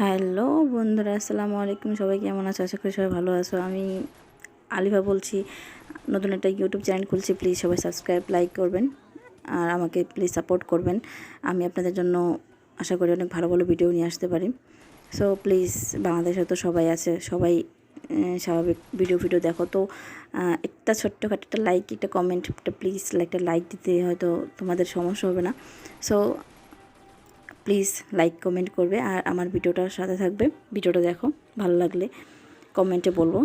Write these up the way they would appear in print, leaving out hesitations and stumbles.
Hello বন্ধুরা, আসসালামু আলাইকুম। সবাই কেমন আছো? আশা করি সবাই ভালো আছো। আমি আলিফা বলছি, নতুন একটা ইউটিউব চ্যানেল খুলছি। প্লিজ সবাই সাবস্ক্রাইব, লাইক করবেন আর আমাকে প্লিজ সাপোর্ট করবেন। আমি আপনাদের জন্য আশা করি অনেক ভালো ভালো ভিডিও নিয়ে আসতে পারি। সো প্লিজ, বাংলাদেশে তো সবাই আছে, সবাই স্বাভাবিক ভিডিও দেখো তো একটা ছোট্টখাটো একটা লাইক, একটা কমেন্ট, একটা প্লিজ একটা লাইক দিতে হয়তো তোমাদের সমস্যা হবে না। সো প্লিজ লাইক কমেন্ট করবে আর আমার ভিডিওটার সাথে থাকবে। ভিডিওটা দেখো, ভালো লাগলে কমেন্টে বলবো।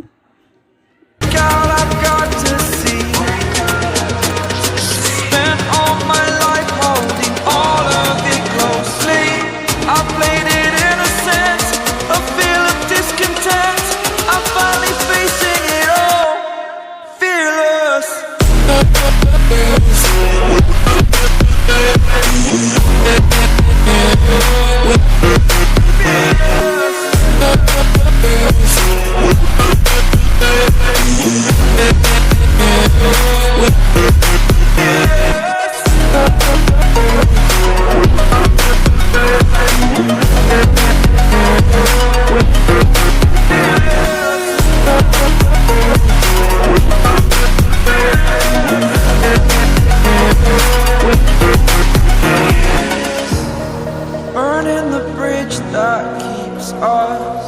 Burning the bridge that keeps us.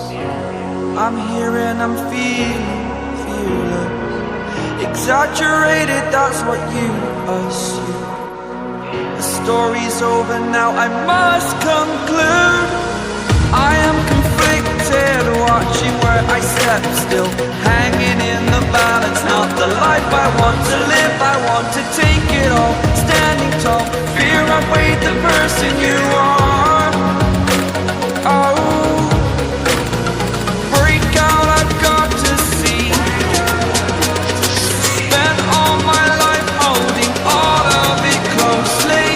I'm here and I'm feeling fearless. Exaggerated, that's what you assume. The story's over now, I must conclude. I am conflicted, watching where I step still, hanging in the balance. Not the life I want to live, I want to take it all. Standing tall, fear I weighed the person you are. Oh, break out, I've got to see. Spent all my life holding all of it closely.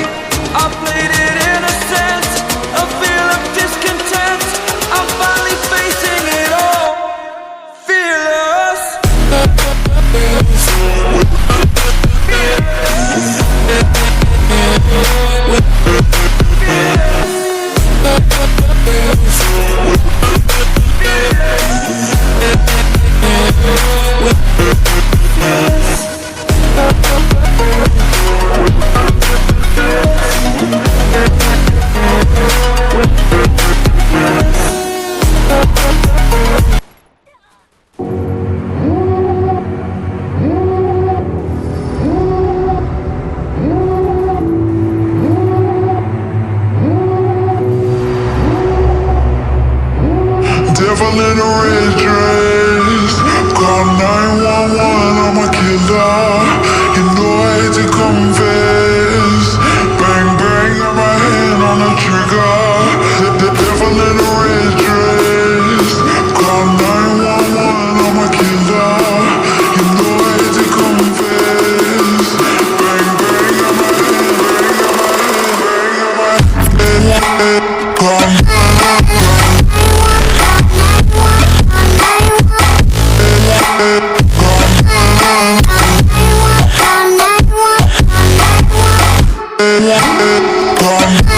I played it innocent, a feel of discontent. I'm finally facing it all, fearless. Devil in a red dress, call 911, I'm a killer. You know I hate to confess. Bang bang, got my hand on the trigger. The devil in a red dress, call 911, I'm a killer. You know I hate to confess. Bang bang, got my hand, bang got my hand, call 911. Come